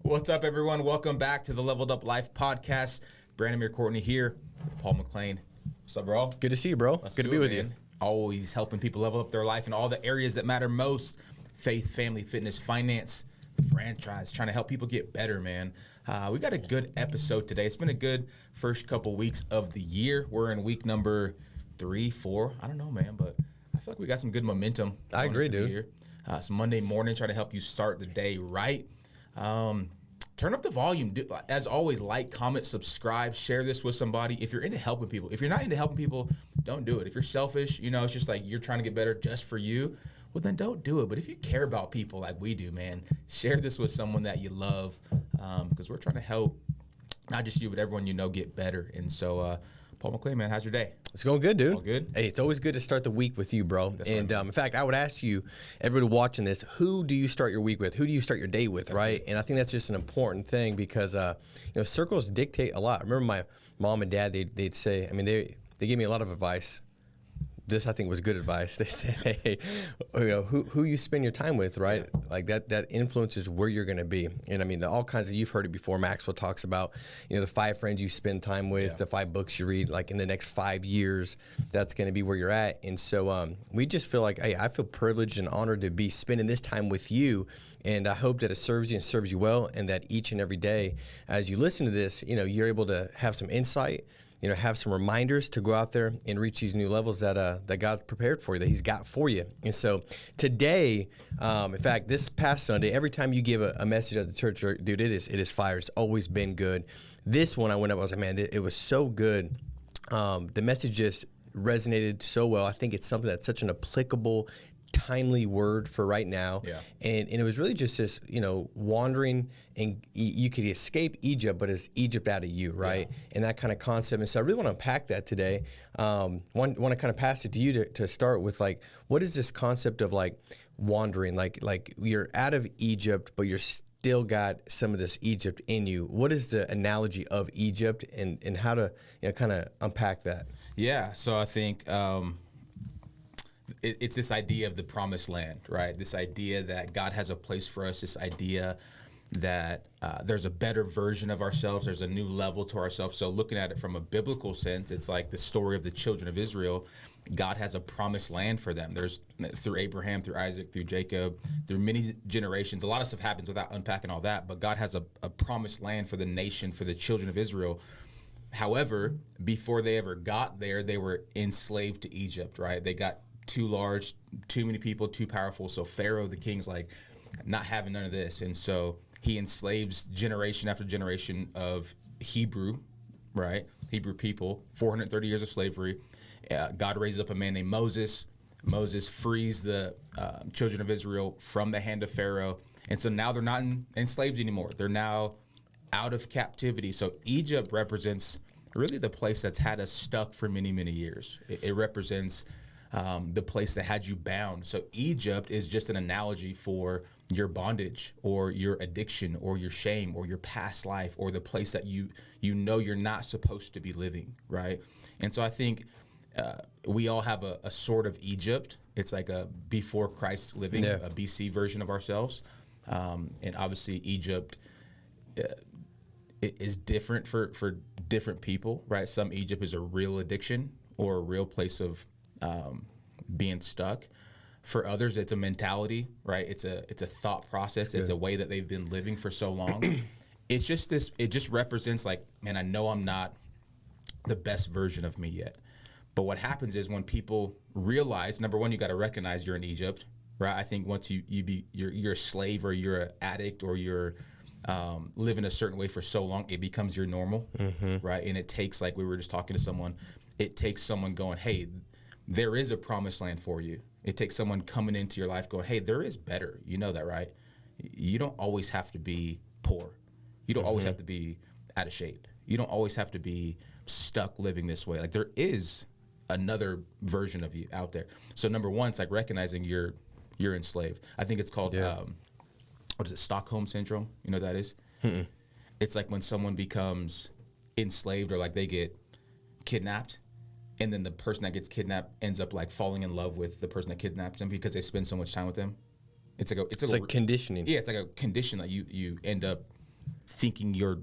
What's up, everyone? Welcome back to the Leveled Up Life podcast. Branamier Courtney here with Paul McClain. What's up, bro? Good to see you, bro. Good to be with you. Always helping people level up their life in all the areas that matter most. Faith, family, fitness, finance, franchise. Trying to help people get better, man. We got a good episode today. It's been a good first couple weeks of the year. We're in week number 3, 4. I don't know, man, but I feel like we got some good momentum. I agree, dude. It's Monday morning, trying to help you start the day right. Turn up the volume. As always, like, comment, subscribe, share this with somebody. If you're into helping people, if you're not into helping people, don't do it. If you're selfish, it's just like you're trying to get better just for you, well, then don't do it. But if you care about people like we do, man, share this with someone that you love, because we're trying to help not just you, but everyone get better. And so, Paul McClain, man, how's your day? It's going good, dude. All good? Hey, it's always good to start the week with you, bro. That's and right. in fact, I would ask you, everybody watching this, who do you start your week with? Who do you start your day with, That's right? good. And I think that's just an important thing because, circles dictate a lot. I remember my mom and dad, they'd say, they gave me a lot of advice. This, I think, was good advice. They said, hey, who you spend your time with, right? Yeah. Like that influences where you're going to be. And all kinds of, you've heard it before. Maxwell talks about, the 5 friends you spend time with, the 5 books you read, like in the next 5 years, that's going to be where you're at. And so we just feel like, hey, I feel privileged and honored to be spending this time with you. And I hope that it serves you and serves you well. And that each and every day, as you listen to this, you're able to have some insight, have some reminders to go out there and reach these new levels that God's prepared for you, that He's got for you. And so today, in fact, this past Sunday, every time you give a message at the church, dude, it is fire. It's always been good. This one, I went up, I was like, man, it was so good. The message just resonated so well. I think it's something that's such an applicable, timely word for right now. Yeah. And it was really just this, wandering, and you could escape Egypt, but it's Egypt out of you, right? Yeah. And that kind of concept. And so I really want to unpack that today. Want to kind of pass it to you to start with, like, what is this concept of like wandering? Like you're out of Egypt, but you're still got some of this Egypt in you. What is the analogy of Egypt and how to kind of unpack that? Yeah. So I think, it's this idea of the promised land, right? This idea that God has a place for us, this idea that there's a better version of ourselves, there's a new level to ourselves. So looking at it from a biblical sense, it's like the story of the children of Israel. God has a promised land for them. There's through Abraham, through Isaac, through Jacob, through many generations. A lot of stuff happens without unpacking all that, but God has a promised land for the nation, for the children of Israel. However, before they ever got there, they were enslaved to Egypt, right? They got too large, too many people, too powerful. So Pharaoh, the king's like, not having none of this. And so he enslaves generation after generation of Hebrew people, 430 years of slavery. God raises up a man named Moses. Moses frees the children of Israel from the hand of Pharaoh. And so now they're not enslaved anymore. They're now out of captivity. So Egypt represents really the place that's had us stuck for many, many years. It represents the place that had you bound. So Egypt is just an analogy for your bondage or your addiction or your shame or your past life or the place that you're not supposed to be living, right? And so I think we all have a sort of Egypt. It's like a before Christ living, a BC version of ourselves. And obviously Egypt is different for different people, right? Some Egypt is a real addiction or a real place of being stuck. For others, it's a mentality, right? It's a thought process. It's a way that they've been living for so long. It's just this. It just represents like, man, I know I'm not the best version of me yet. But what happens is when people realize, number one, you got to recognize you're in Egypt, right? I think once you're a slave or you're an addict or you're living a certain way for so long, it becomes your normal, right? And it takes, like we were just talking to someone, it takes someone going, hey, there is a promised land for you. It takes someone coming into your life going, hey, there is better. You know that, right? You don't always have to be poor. You don't always have to be out of shape. You don't always have to be stuck living this way. Like there is another version of you out there. So number one, it's like recognizing you're enslaved. I think it's called, what is it, Stockholm Syndrome? You know what that is? It's like when someone becomes enslaved or like they get kidnapped, and then the person that gets kidnapped ends up like falling in love with the person that kidnapped them because they spend so much time with them. It's like conditioning. Yeah, it's like a condition that you end up thinking you're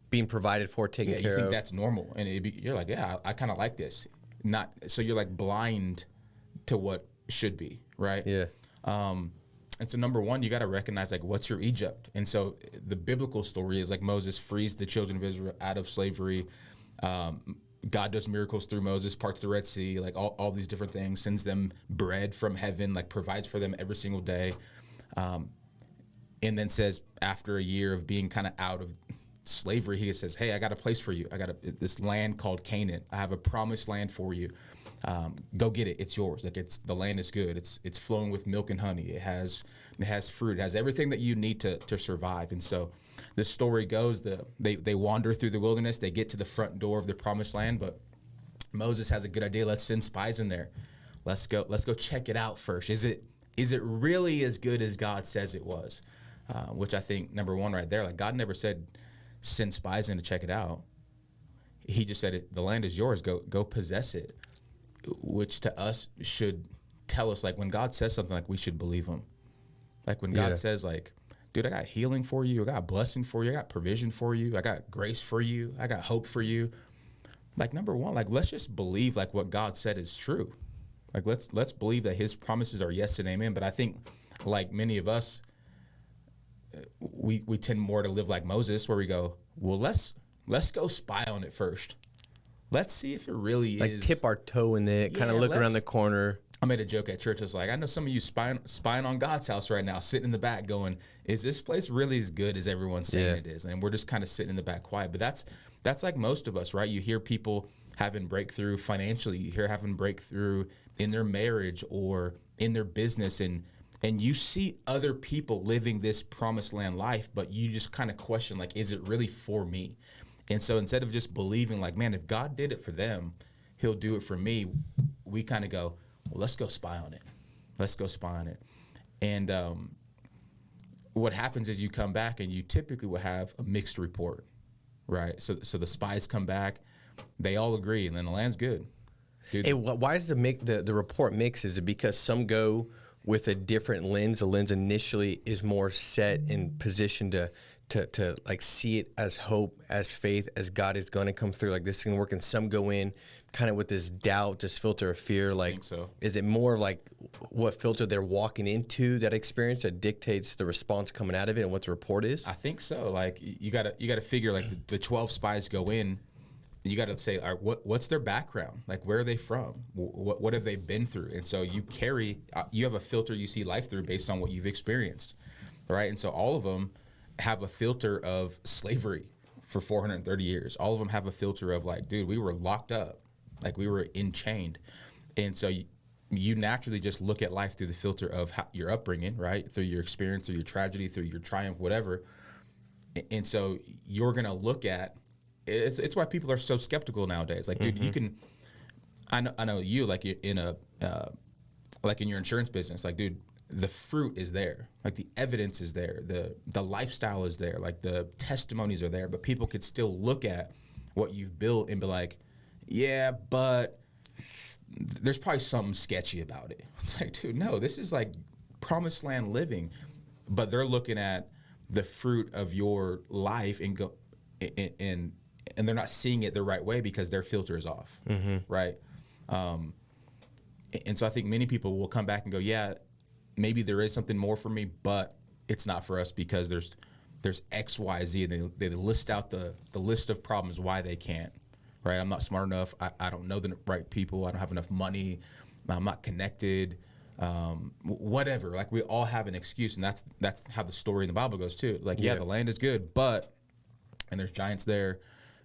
being provided for, taken care you think of. that's normal, and you're like, yeah, I kind of like this. Not so you're like blind to what should be, right? Yeah. And so number one, you got to recognize like what's your Egypt. And so the biblical story is like Moses frees the children of Israel out of slavery. God does miracles through Moses, parts the Red Sea, like all these different things, sends them bread from heaven, like provides for them every single day. And then says after a year of being kind of out of slavery, he says, hey, I got a place for you. I got this land called Canaan. I have a promised land for you. Go get it. It's yours. Like the land is good. It's flowing with milk and honey. It has fruit. It has everything that you need to survive. And so this story goes, they wander through the wilderness. They get to the front door of the promised land, but Moses has a good idea. Let's send spies in there. Let's go check it out first. Is it really as good as God says it was? Which I think, number one right there, like God never said send spies in to check it out. He just said the land is yours. Go possess it. Which to us should tell us, like, when God says something, like, we should believe him. Like when God says, like, dude, I got healing for you, I got blessing for you, I got provision for you, I got grace for you, I got hope for you. Like, number one, like, let's just believe like what God said is true. Like let's believe that his promises are yes and amen. But I think, like many of us, we tend more to live like Moses, where we go, well, let's go spy on it first. Let's see if it really like is. Like tip our toe in it, kind of look around the corner. I made a joke at church. I was like, I know some of you spying on God's house right now, sitting in the back going, is this place really as good as everyone's saying it is? And we're just kind of sitting in the back quiet. But that's like most of us, right? You hear people having breakthrough financially. You hear having breakthrough in their marriage or in their business. And you see other people living this promised land life, but you just kind of question, like, is it really for me? And so instead of just believing like, man, if God did it for them, he'll do it for me, we kind of go, well, let's go spy on it. Let's go spy on it. And what happens is you come back and you typically will have a mixed report, right? So the spies come back, they all agree, and then the land's good. Dude. Hey, why is the report mixed? Is it because some go with a different lens? The lens initially is more set in position to like see it as hope, as faith, as God is going to come through, like this is going to work, and some go in kind of with this doubt, this filter of fear. Like, I think so. Is it more like what filter they're walking into that experience that dictates the response coming out of it and what the report is? I think so. Like you gotta figure, like the 12 spies go in, you gotta say, all right, what's their background? Like, where are they from? What have they been through? And so you have a filter you see life through based on what you've experienced, right? And so all of them have a filter of slavery for 430 years. All of them have a filter of like, dude, we were locked up, like we were enchained. And so you naturally just look at life through the filter of your upbringing, right? Through your experience, through your tragedy, through your triumph, whatever. And so you're going to look at, it's why people are so skeptical nowadays. Like, dude, you can, I know you, like in your insurance business, like, dude, the fruit is there, like the evidence is there, the lifestyle is there, like the testimonies are there, but people could still look at what you've built and be like, yeah, but there's probably something sketchy about it. It's like, dude, no, this is like promised land living, but they're looking at the fruit of your life and go and they're not seeing it the right way because their filter is off, right? And so I think many people will come back and go, yeah, maybe there is something more for me, but it's not for us because there's X, Y, Z, and they list out the list of problems why they can't, right? I'm not smart enough. I don't know the right people. I don't have enough money. I'm not connected. Whatever. Like, we all have an excuse, and that's how the story in the Bible goes too. Like, yeah, the land is good, but, and there's giants there.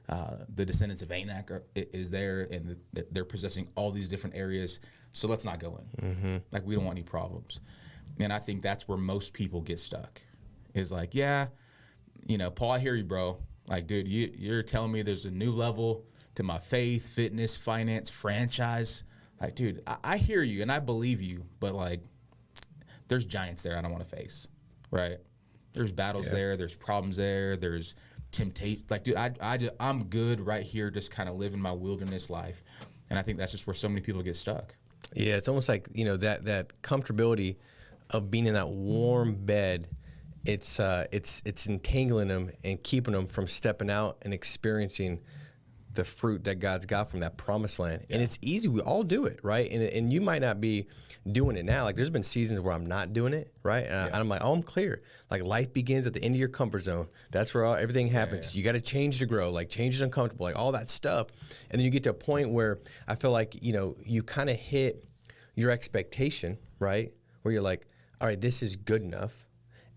The descendants of Anak is there, and they're possessing all these different areas. So let's not go in. Like, we don't want any problems. And I think that's where most people get stuck. Is like, yeah, Paul, I hear you, bro. Like, dude, you're telling me there's a new level to my faith, fitness, finance, franchise. Like, dude, I hear you and I believe you, but like, there's giants there I don't want to face, right? There's battles there. There's problems there. There's temptation. Like, dude, I'm good right here, just kind of living my wilderness life. And I think that's just where so many people get stuck. Yeah, it's almost like, that comfortability of being in that warm bed it's entangling them and keeping them from stepping out and experiencing the fruit that God's got from that promised land. And it's easy. We all do it, right? And you might not be doing it now. Like there's been seasons where I'm not doing it, right? And I'm like, oh, I'm clear. Like life begins at the end of your comfort zone. That's where everything happens. You got to change to grow. Like change is uncomfortable, like all that stuff. And then you get to a point where I feel like, you kind of hit your expectation, right? Where you're like, all right, this is good enough.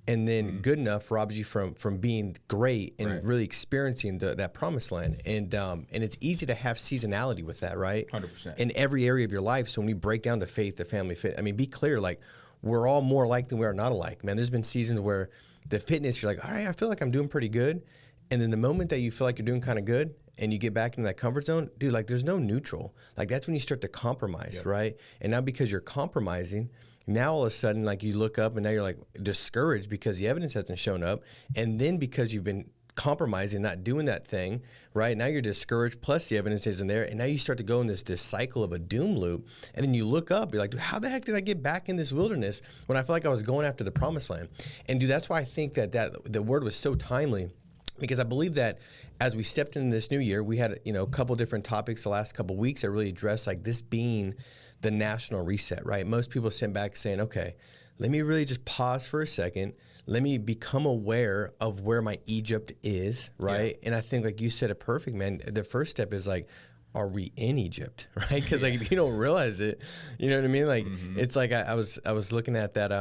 And then good enough robs you from being great and really experiencing that promised land. And it's easy to have seasonality with that, right? 100%. In every area of your life. So when we break down the faith, the family fit, I mean, be clear, like we're all more alike than we are not alike, man. There's been seasons where the fitness, you're like, all right, I feel like I'm doing pretty good. And then the moment that you feel like you're doing kind of good and you get back into that comfort zone, dude, like there's no neutral. Like that's when you start to compromise, right? And now because you're compromising, now all of a sudden, like you look up and now you're like discouraged because the evidence hasn't shown up. And then because you've been compromising, not doing that thing, right? Now you're discouraged, plus the evidence isn't there. And now you start to go in this cycle of a doom loop. And then you look up, you're like, dude, how the heck did I get back in this wilderness when I feel like I was going after the promised land? And dude, that's why I think that the word was so timely, because I believe that as we stepped into this new year, we had, a couple different topics the last couple weeks that really addressed like this being the national reset, right? Most people sent back saying, okay, let me really just pause for a second. Let me become aware of where my Egypt is, right? And I think like you said it perfect, man. The first step is like, are we in Egypt, right? Because like if you don't realize it, you know what I mean? Like it's like I was looking at that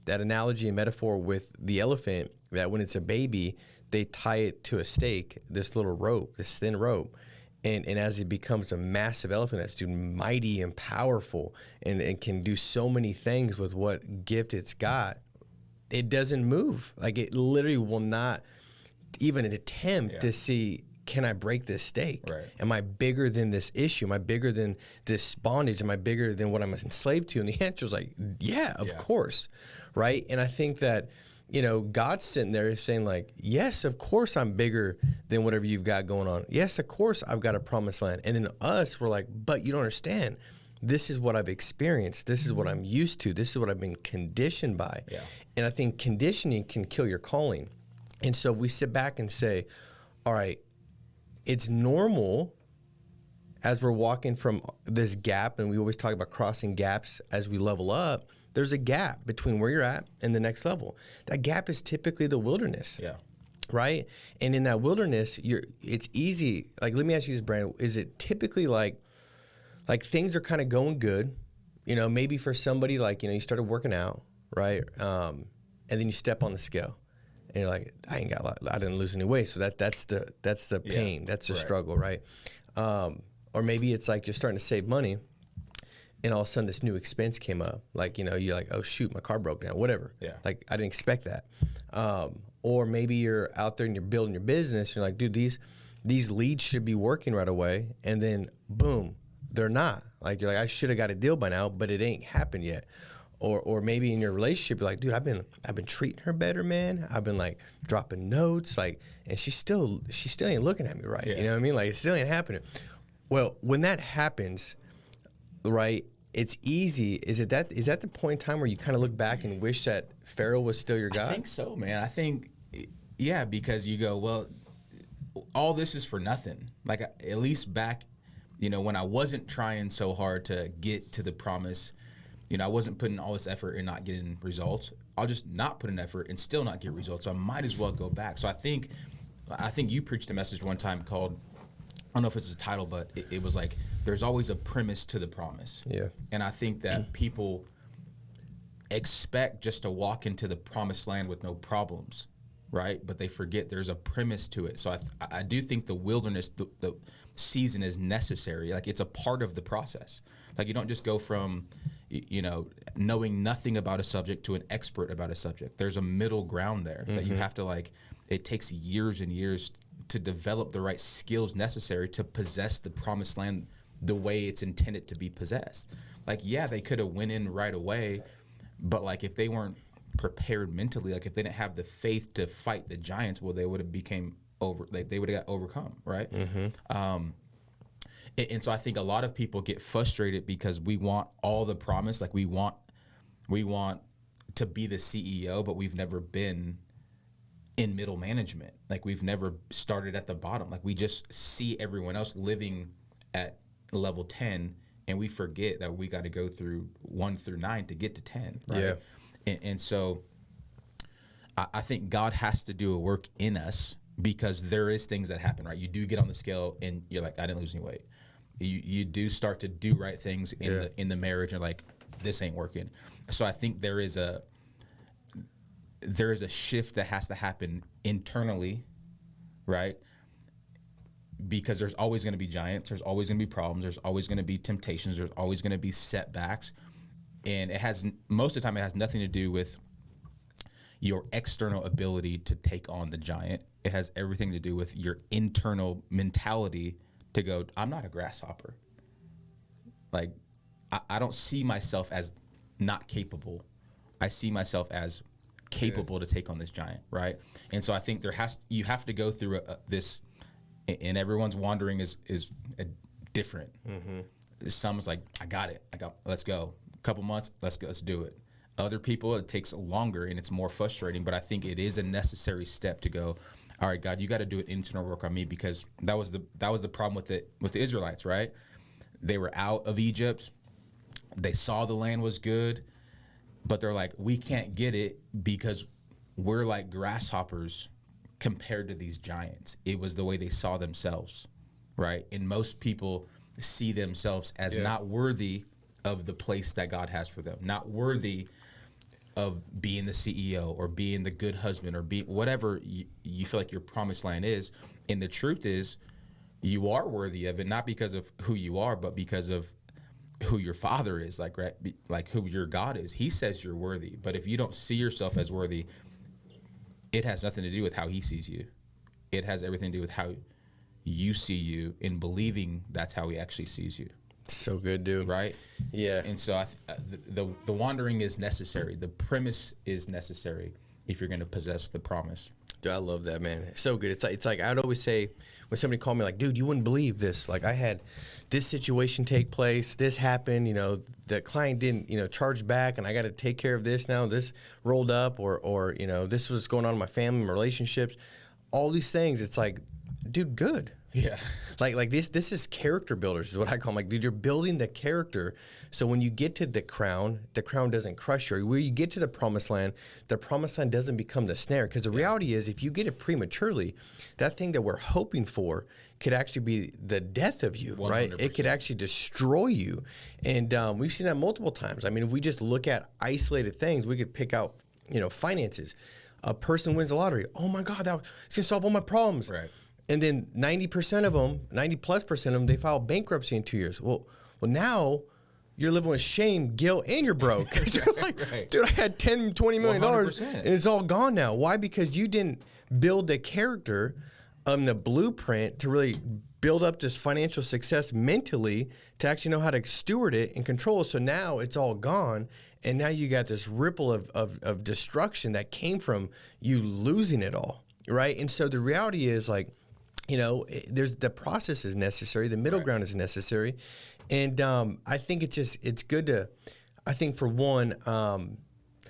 analogy and metaphor with the elephant, that when it's a baby, they tie it to a stake, this little rope, this thin rope. And as it becomes a massive elephant that's mighty and powerful and can do so many things with what gift it's got, it doesn't move. Like it literally will not even attempt to see, can I break this stake? Right. Am I bigger than this issue? Am I bigger than this bondage? Am I bigger than what I'm enslaved to? And the answer is like, yeah, of course, right? And I think that, God's sitting there saying like, yes, of course I'm bigger than whatever you've got going on. Yes, of course I've got a promised land. And then us, we're like, but you don't understand. This is what I've experienced. This is what I'm used to. This is what I've been conditioned by. Yeah. And I think conditioning can kill your calling. And so we sit back and say, all right, it's normal as we're walking from this gap, and we always talk about crossing gaps as we level up. There's a gap between where you're at and the next level. That gap is typically the wilderness. Yeah. Right? And in that wilderness, it's easy. Like, let me ask you this, Brandon. Is it typically like things are kind of going good? Maybe for somebody like, you started working out, right? And then you step on the scale and you're like, I didn't lose any weight. So that's the pain. That's the struggle, right? Or maybe it's like you're starting to save money, and all of a sudden this new expense came up. Like, you're like, oh shoot, my car broke down, whatever. Yeah. Like I didn't expect that. Or maybe you're out there and you're building your business. You're like, dude, these leads should be working right away. And then boom, they're not. Like you're like, I should have got a deal by now, but it ain't happened yet. Or maybe in your relationship, you're like, dude, I've been treating her better, man. I've been like dropping notes, like, and she still ain't looking at me right. Yeah. You know what I mean? Like it still ain't happening. Well, when that happens, right, it's easy. Is that the point in time where you kind of look back and wish that Pharaoh was still your God? I think so, man. I think, yeah, because you go, well, all this is for nothing. Like at least back, when I wasn't trying so hard to get to the promise, I wasn't putting all this effort and not getting results. I'll just not put in effort and still not get results. So I might as well go back. So I think you preached a message one time called, I don't know if it's a title, but it was like, there's always a premise to the promise. Yeah. And I think that people expect just to walk into the promised land with no problems, right? But they forget there's a premise to it. So I do think the wilderness, the season is necessary. Like it's a part of the process. Like you don't just go from, knowing nothing about a subject to an expert about a subject. There's a middle ground there that you have to it takes years and years to develop the right skills necessary to possess the promised land the way it's intended to be possessed. Like, yeah, they could have went in right away, but like if they weren't prepared mentally, like if they didn't have the faith to fight the giants, well, they would have they would have got overcome, right? And so I think a lot of people get frustrated because we want all the promise, like we want to be the CEO, but we've never been in middle management. Like we've never started at the bottom. Like we just see everyone else living at level 10, and we forget that we got to go through 1 through 9 to get to 10. Right? Yeah. And so I think God has to do a work in us, because there is things that happen, right? You do get on the scale and you're like, I didn't lose any weight. You do start to do right things in the marriage, and like, this ain't working. So I think there is a shift that has to happen internally, right? Because there's always going to be giants, there's always going to be problems, there's always going to be temptations, there's always going to be setbacks, and most of the time it has nothing to do with your external ability to take on the giant. It has everything to do with your internal mentality to go, I'm not a grasshopper. Like, I don't see myself as not capable. I see myself as capable to take on this giant, right? And so I think you have to go through this, and everyone's wandering is different. Mm-hmm. Someone's like, let's go. A couple months, let's do it. Other people, it takes longer and it's more frustrating, but I think it is a necessary step to go, all right, God, you got to do an internal work on me, because that was the problem with the Israelites, right? They were out of Egypt. They saw the land was good, but they're like, we can't get it because we're like grasshoppers compared to these giants. It was the way they saw themselves, right? And most people see themselves as not worthy of the place that God has for them, not worthy of being the CEO or being the good husband or be whatever you feel like your promised land is. And the truth is, you are worthy of it, not because of who you are, but because of who your Father is, like, right? Like who your God is. He says you're worthy. But if you don't see yourself as worthy, it has nothing to do with how He sees you. It has everything to do with how you see you, in believing that's how He actually sees you. So good, dude. Right? Yeah. And so the wandering is necessary. The premise is necessary if you're going to possess the promise. Dude, I love that, man. It's so good. It's like I'd always say when somebody called me, like, dude, you wouldn't believe this. Like, I had this situation take place. This happened. You know, the client didn't, charge back, and I got to take care of this now. This rolled up, or this was going on in my family, my relationships, all these things. It's like, dude, good. Yeah. Like this is character builders is what I call them. Like, dude, you're building the character. So when you get to the crown doesn't crush you. Where you get to the promised land doesn't become the snare. Because the reality is, if you get it prematurely, that thing that we're hoping for could actually be the death of you, 100%. Right? It could actually destroy you. And we've seen that multiple times. I mean, if we just look at isolated things, we could pick out, finances. A person wins the lottery. Oh my God, it's gonna solve all my problems. Right. And then 90% of them, 90+% of them, they file bankruptcy in 2 years. Well, now you're living with shame, guilt, and you're broke. You're like, right. Dude, I had $10, $20 million, 100%. And it's all gone now. Why? Because you didn't build the character, the blueprint to really build up this financial success mentally to actually know how to steward it and control it. So now it's all gone. And now you got this ripple of destruction that came from you losing it all, right? And so the reality is, like, there's the process is necessary. The middle ground is necessary. And I think it's good to, I think for one,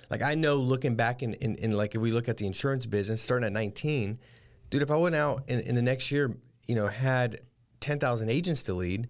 like, I know looking back in like, if we look at the insurance business starting at 19, dude, if I went out in the next year, had 10,000 agents to lead,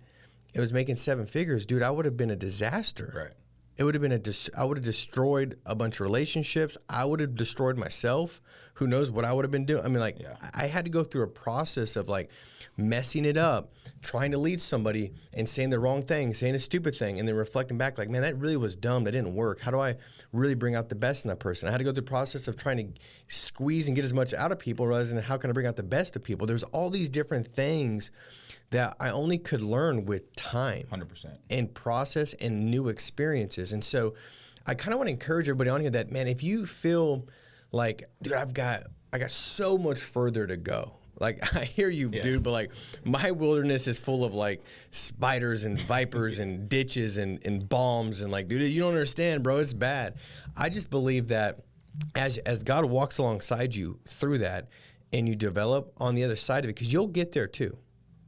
it was making 7 figures, dude, I would have been a disaster. Right. It would have been I would have destroyed a bunch of relationships. I would have destroyed myself. Who knows what I would have been doing? I mean, like, I had to go through a process of, like, messing it up, trying to lead somebody and saying the wrong thing, saying a stupid thing, and then reflecting back, like, man, that really was dumb. That didn't work. How do I really bring out the best in that person? I had to go through the process of trying to squeeze and get as much out of people rather than how can I bring out the best of people. There's all these different things that I only could learn with time. 100%. And process and new experiences. And so I kind of want to encourage everybody on here that, man, if you feel like, dude, I got so much further to go. Like, I hear you, dude, but, like, my wilderness is full of, like, spiders and vipers and ditches and bombs. And, like, dude, you don't understand, bro. It's bad. I just believe that as God walks alongside you through that and you develop on the other side of it, because you'll get there too.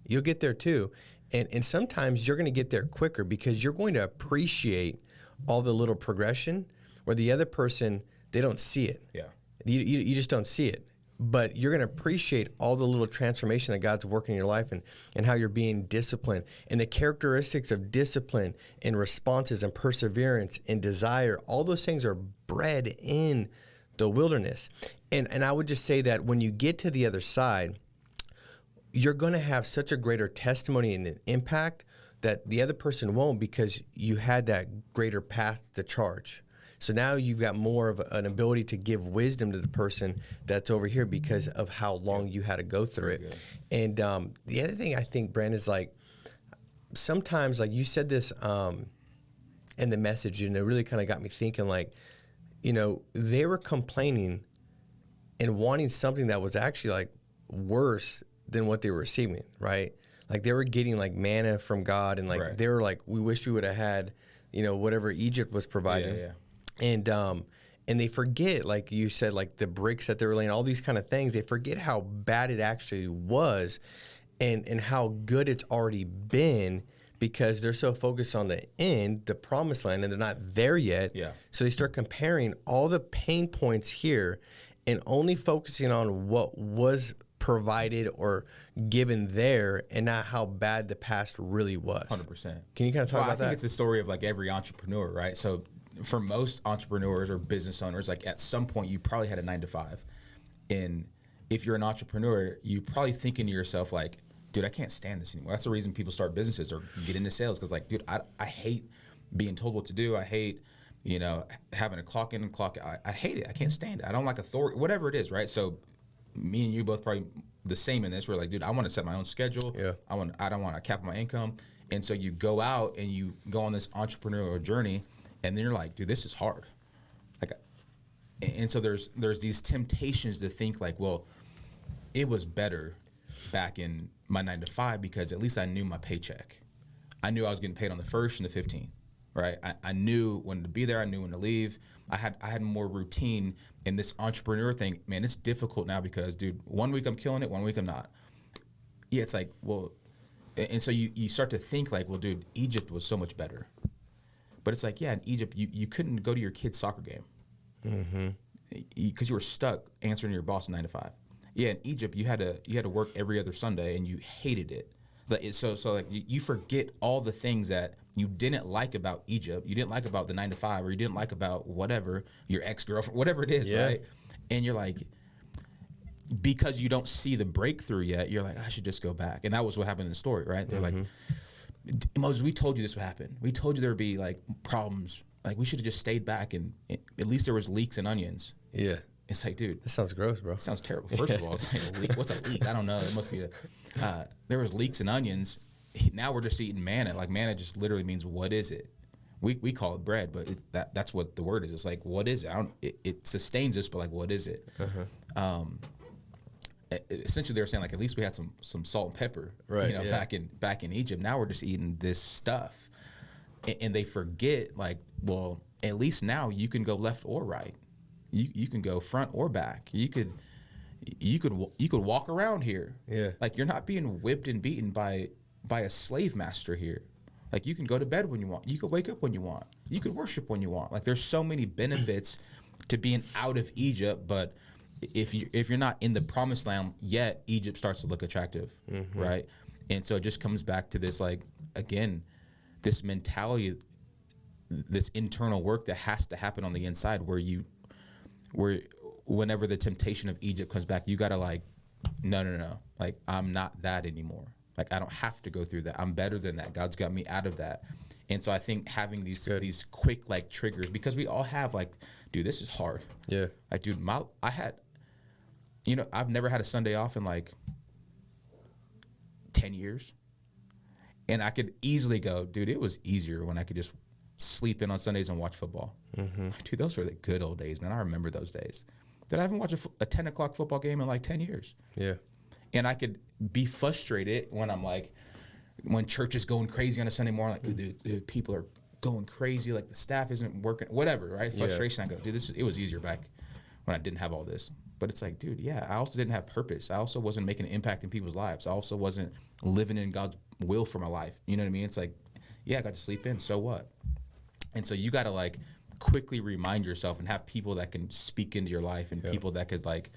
You'll get there too. And sometimes you're going to get there quicker because you're going to appreciate all the little progression where the other person, they don't see it. Yeah. You just don't see it. but you're going to appreciate all the little transformation that God's working in your life, and how you're being disciplined, and the characteristics of discipline and responses and perseverance and desire. All those things are bred in the wilderness. And I would just say that when you get to the other side, you're going to have such a greater testimony and an impact that the other person won't, because you had that greater path to charge. So now you've got more of an ability to give wisdom to the person that's over here because of how long you had to go through it. And the other thing I think, Brandon, is like sometimes, like you said this in the message, and it really kind of got me thinking, like, you know, they were complaining and wanting something that was actually like worse than what they were receiving, right? Like they were getting like manna from God, and like they were like, we wish we would have had, you know, whatever Egypt was providing. And they forget, like you said, like the bricks that they were laying, all these kind of things. They forget how bad it actually was, and how good it's already been, because they're so focused on the end, the promised land, and they're not there yet. So they start comparing all the pain points here and only focusing on what was provided or given there, and not how bad the past really was. 100%. Can you kind of talk about that? I think it's the story of like every entrepreneur, right? So for most entrepreneurs or business owners, like at some point you probably had a 9-to-5. And if you're an entrepreneur, you probably thinking to yourself like, dude, I can't stand this anymore. That's the reason people start businesses or get into sales. Cause like, dude, I hate being told what to do. I hate, you know, having to clock in and clock out. I hate it. I can't stand it. I don't like authority, whatever it is. Right. So me and you both probably the same in this. We're like, dude, I want to set my own schedule. I don't want to cap my income. And so you go out and you go on this entrepreneurial journey, and then you're like, dude, this is hard. Like, and so there's these temptations to think like, well, it was better back in my 9-to-5 because at least I knew my paycheck. I knew I was getting paid on the 1st and the 15th, right? I knew when to be there. I knew when to leave. I had more routine. In this entrepreneur thing, man, it's difficult now because, dude, 1 week I'm killing it, 1 week I'm not. Yeah, it's like, well, and so you start to think like, well, dude, Egypt was so much better. But it's like, yeah, in Egypt, you couldn't go to your kid's soccer game because you were stuck answering your boss 9-to-5. Yeah, in Egypt, you had to work every other Sunday, and you hated it. So like you forget all the things that you didn't like about Egypt, you didn't like about the 9-to-5, or you didn't like about whatever, your ex-girlfriend, whatever it is, right? And you're like, because you don't see the breakthrough yet, you're like, I should just go back. And that was what happened in the story, right? They're like, Moses, we told you this would happen. We told you there would be like problems. Like we should have just stayed back, and at least there was leeks and onions. Yeah. It's like, dude. That sounds gross, bro. It sounds terrible. First of all, it's like a leek. What's a leek? I don't know. It must be there was leeks and onions. Now we're just eating manna. Like manna just literally means, what is it? We call it bread, but that's what the word is. It's like, what is it? It sustains us, but like, what is it? Essentially, they were saying like, at least we had some salt and pepper, right? You know, back in Egypt. Now we're just eating this stuff, and they forget like, well, at least now you can go left or right. You can go front or back. You could walk around here. Yeah. Like you're not being whipped and beaten by a slave master here. Like you can go to bed when you want. You could wake up when you want. You could worship when you want. Like there's so many benefits to being out of Egypt, but if you're not in the promised land yet, Egypt starts to look attractive, right? And so it just comes back to this, like, again, this mentality, this internal work that has to happen on the inside, where whenever the temptation of Egypt comes back, you gotta like, no, like I'm not that anymore. Like I don't have to go through that. I'm better than that. God's got me out of that. And so I think having these quick like triggers, because we all have like, dude, this is hard. Yeah. Like, dude, I've never had a Sunday off in like 10 years. And I could easily go, dude, it was easier when I could just sleep in on Sundays and watch football. Dude, those were the good old days, man. I remember those days. Dude, I haven't watched a 10 o'clock football game in like 10 years. Yeah. And I could be frustrated when church is going crazy on a Sunday morning, like, dude, people are going crazy, like the staff isn't working, whatever, right? Frustration. I go, dude, it was easier back when I didn't have all this. But it's like, dude, yeah, I also didn't have purpose. I also wasn't making an impact in people's lives. I also wasn't living in God's will for my life. You know what I mean? It's like, yeah, I got to sleep in, so what? And so you got to like quickly remind yourself and have people that can speak into your life, and people that could like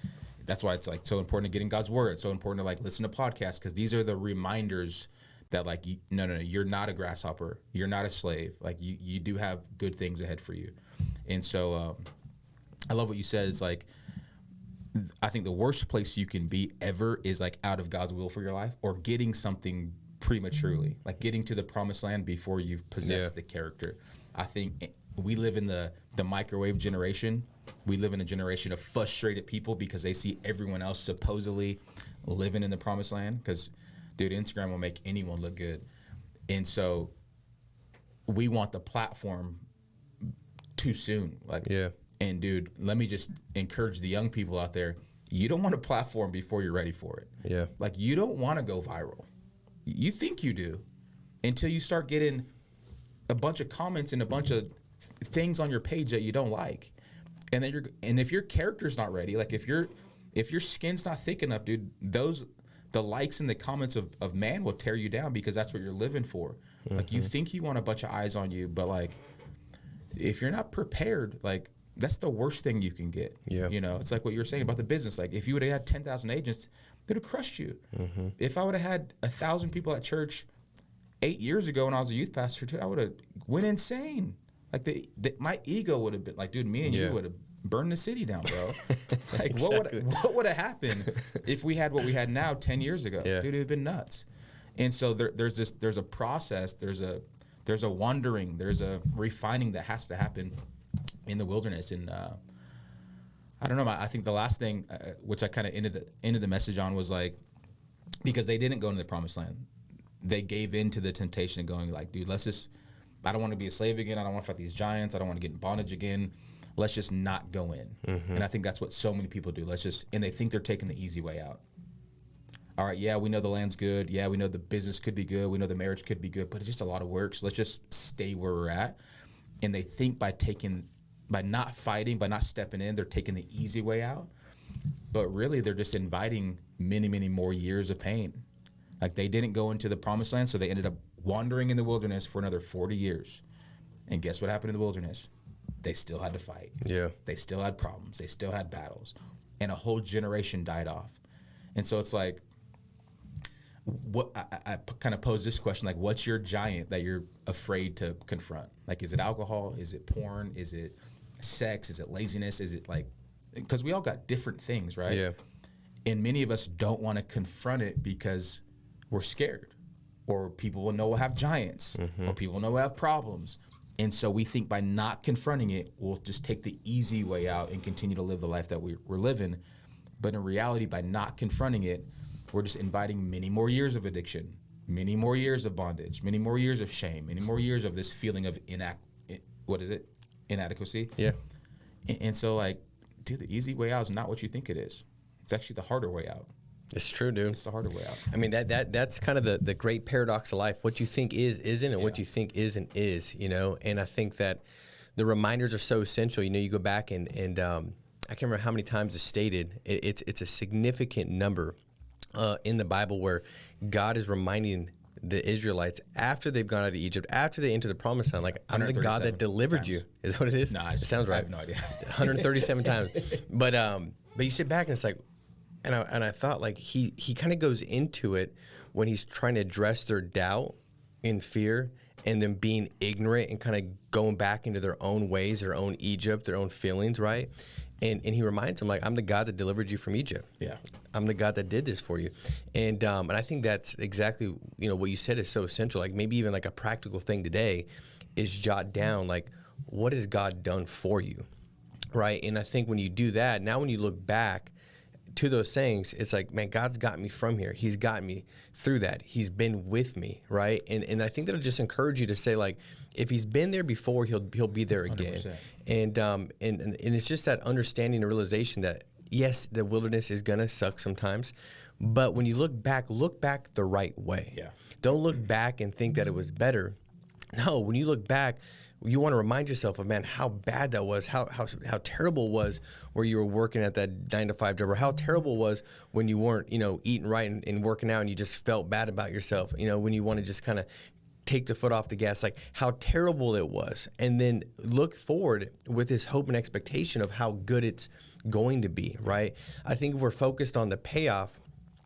that's why it's like so important to get in God's word. It's so important to like listen to podcasts, because these are the reminders that like, no, you're not a grasshopper. You're not a slave. Like you do have good things ahead for you. And so I love what you said. It's like, I think the worst place you can be ever is like out of God's will for your life, or getting something prematurely, like getting to the promised land before you've possessed the character. I think we live in the microwave generation. We live in a generation of frustrated people because they see everyone else supposedly living in the promised land. Because, dude, Instagram will make anyone look good. And so we want the platform too soon. Like, and dude, let me just encourage the young people out there. You don't want a platform before you're ready for it. Yeah. Like, you don't want to go viral. You think you do, until you start getting a bunch of comments and a bunch of things on your page that you don't like. And then if your character's not ready, like if your skin's not thick enough, dude, the likes and the comments of man will tear you down, because that's what you're living for. Like, you think you want a bunch of eyes on you, but like, if you're not prepared, like, that's the worst thing you can get. Yeah. You know, it's like what you were saying about the business. Like, if you would have had 10,000 agents, they'd have crushed you. If I would have had 1,000 people at church 8 years ago when I was a youth pastor, dude, I would have went insane. Like, my ego would have been like, dude, me and you would have burned the city down, bro. Like, Exactly. what would have happened if we had what we had now 10 years ago? Yeah. Dude, it would have been nuts. And so there's a process, there's a wandering, there's a refining that has to happen in the wilderness. And I don't know, I think the last thing, which I kind of ended the message on, was like, because they didn't go into the promised land. They gave in to the temptation of going like, dude, I don't want to be a slave again. I don't want to fight these giants. I don't want to get in bondage again. Let's just not go in. And I think that's what so many people do. And they think they're taking the easy way out. All right, yeah, we know the land's good. Yeah, we know the business could be good. We know the marriage could be good, but it's just a lot of work. So let's just stay where we're at. And they think by not fighting, by not stepping in, they're taking the easy way out. But really, they're just inviting many, many more years of pain. Like, they didn't go into the promised land, so they ended up wandering in the wilderness for another 40 years. And guess what happened in the wilderness? They still had to fight. Yeah. They still had problems. They still had battles. And a whole generation died off. And so it's like, what I kind of pose this question, like, what's your giant that you're afraid to confront? Like, is it alcohol? Is it porn? Is it sex? Is it laziness? Is it like, because we all got different things, right? Yeah. And many of us don't want to confront it because we're scared, or people will know we'll have giants, or people will know we'll have problems. And so we think by not confronting it, we'll just take the easy way out and continue to live the life that we're living. But in reality, by not confronting it, we're just inviting many more years of addiction, many more years of bondage, many more years of shame, many more years of this feeling of inadequacy. Yeah. And so, like, dude, the easy way out is not what you think it is. It's actually the harder way out. It's true, dude. It's the harder way out. I mean, that's kind of the great paradox of life. What you think isn't, and what you think isn't is, you know? And I think that the reminders are so essential. You know, you go back and I can't remember how many times it's stated. It's a significant number in the Bible where God is reminding the Israelites after they've gone out of Egypt, after they enter the promised land, like, I'm the God that delivered you. Is that what it is? No, it sounds right. I have no idea. 137 times. But you sit back and it's like, and I thought, like, he kind of goes into it when he's trying to address their doubt and fear, and them being ignorant and kind of going back into their own ways, their own Egypt, their own feelings, right? And he reminds them, like, I'm the God that delivered you from Egypt. Yeah. I'm the God that did this for you. And I think that's exactly, you know, what you said is so essential. Like, maybe even like a practical thing today is jot down, like, what has God done for you, right? And I think when you do that, now when you look back to those things, it's like, man, God's got me from here. He's got me through that. He's been with me, right? And I think that'll just encourage you to say, like, if he's been there before, he'll be there again. 100%. And it's just that understanding and realization that, yes, the wilderness is gonna suck sometimes, but when you look back the right way. Yeah. Don't look back and think that it was better. No, when you look back, you want to remind yourself of, man, how bad that was, how terrible it was where you were working at that 9-to-5 job, or how terrible it was when you weren't, you know, eating right and working out, and you just felt bad about yourself. You know, when you want to just kind of take the foot off the gas, like how terrible it was, and then look forward with this hope and expectation of how good it's going to be, right? I think if we're focused on the payoff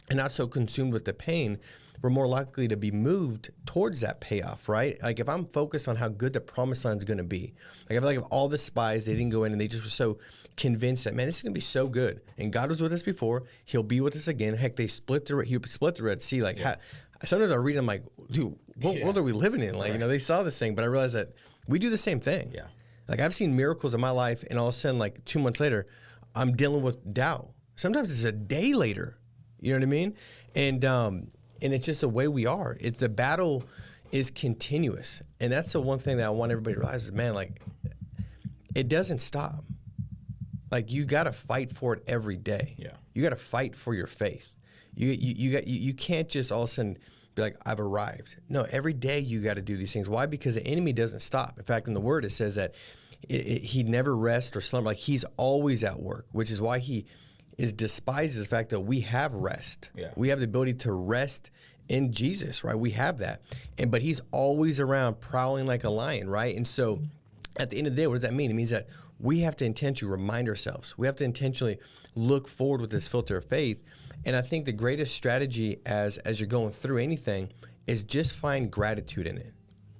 and not so consumed with the pain, we're more likely to be moved towards that payoff, right? Like if I'm focused on how good the promised land is going to be, like I feel like if all the spies, they didn't go in and they just were so convinced that, man, this is going to be so good. And God was with us before. He'll be with us again. Heck, he split the Red Sea. Like sometimes I read, I'm like, dude, what world are we living in? Like, they saw this thing, but I realized that we do the same thing. Yeah. Like I've seen miracles in my life, and all of a sudden, like 2 months later, I'm dealing with doubt. Sometimes it's a day later. You know what I mean? And it's just the way we are. It's the battle is continuous. And that's the one thing that I want everybody to realize is, man, like it doesn't stop. Like you got to fight for it every day. Yeah. You got to fight for your faith. You can't just all of a sudden be like, I've arrived. No, every day you got to do these things. Why? Because the enemy doesn't stop. In fact, in the word, it says that he never rests or slumber. Like he's always at work, which is why he despises the fact that we have rest. Yeah. We have the ability to rest in Jesus, right? We have that. But he's always around prowling like a lion, right? And so at the end of the day, what does that mean? It means that we have to intentionally remind ourselves. We have to intentionally look forward with this filter of faith. And I think the greatest strategy as you're going through anything is just find gratitude in it,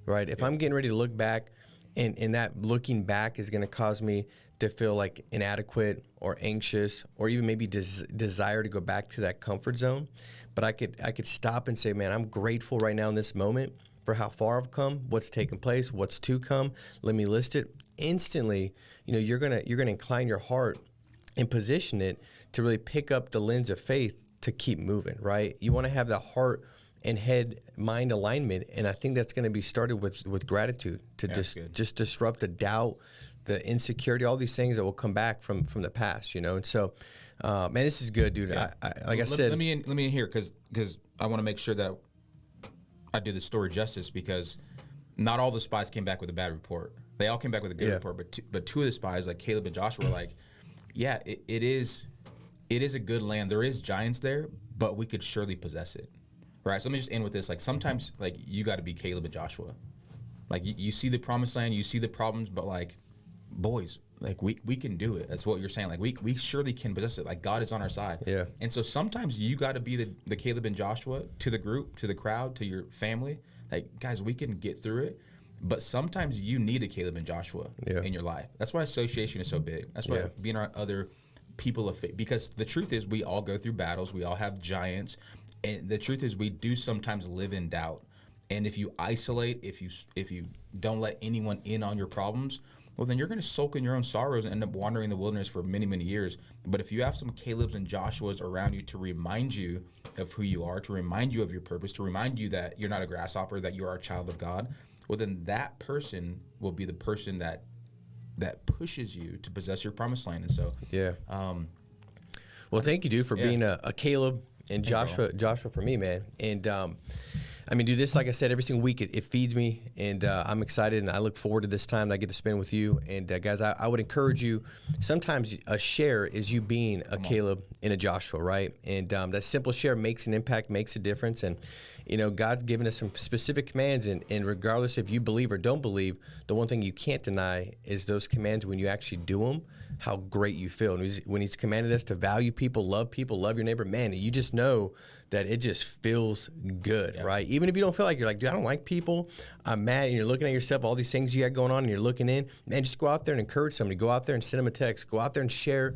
right? If I'm getting ready to look back and that looking back is going to cause me to feel like inadequate or anxious or even maybe desire to go back to that comfort zone. But I could stop and say, man, I'm grateful right now in this moment for how far I've come, what's taken place, what's to come. Let me list it. Instantly, you're gonna incline your heart and position it to really pick up the lens of faith to keep moving, right? You want to have that heart and head mind alignment, and I think that's going to be started with gratitude to just disrupt the doubt, the insecurity, all these things that will come back from the past, And so, man, this is good, dude. Yeah. Let me in here because I want to make sure that I do the story justice, because not all the spies came back with a bad report. They all came back with a good report, but two of the spies, like Caleb and Joshua, were like, yeah, it is a good land. There is giants there, but we could surely possess it. Right, so let me just end with this. Like sometimes, like you got to be Caleb and Joshua. Like you see the promised land, you see the problems, but like, boys, like we can do it. That's what you're saying. Like we surely can possess it. Like God is on our side. Yeah. And so sometimes you got to be the Caleb and Joshua to the group, to the crowd, to your family. Like guys, we can get through it. But sometimes you need a Caleb and Joshua in your life. That's why association is so big. That's why being around other people of faith. Because the truth is, we all go through battles. We all have giants. And the truth is, we do sometimes live in doubt. And if you isolate, if you don't let anyone in on your problems, well, then you're going to sulk in your own sorrows and end up wandering in the wilderness for many, many years. But if you have some Calebs and Joshuas around you to remind you of who you are, to remind you of your purpose, to remind you that you're not a grasshopper, that you are a child of God, well, then that person will be the person that pushes you to possess your promised land. And so, well, thank you, dude, for being a Caleb and Joshua for me, man. And I mean, dude, this, like I said, every single week it feeds me, and I'm excited, and I look forward to this time that I get to spend with you. And guys, I would encourage you. Sometimes a share is you being a Caleb and a Joshua, right? And that simple share makes an impact, makes a difference. And God's given us some specific commands, and regardless if you believe or don't believe, the one thing you can't deny is those commands when you actually do them, how great you feel. And when he's commanded us to value people, love your neighbor, man, you just know that it just feels good, right? Even if you don't feel like, you're like, dude, I don't like people, I'm mad, and you're looking at yourself, all these things you got going on, and you're looking in, man, just go out there and encourage somebody. Go out there and send them a text. Go out there and share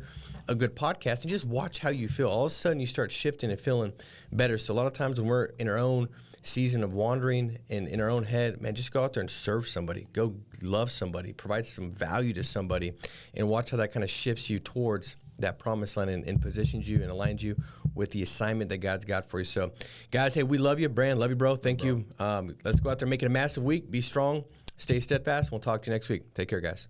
a good podcast and just watch how you feel. All of a sudden you start shifting and feeling better. So a lot of times when we're in our own season of wandering and in our own head, man, just go out there and serve somebody. Go love somebody, provide some value to somebody, and watch how that kind of shifts you towards that promised land and positions you and aligns you with the assignment that God's got for you. So, guys, hey, we love you. Brand, love you, bro. Thank you. Let's go out there, make it a massive week. Be strong. Stay steadfast. We'll talk to you next week. Take care, guys.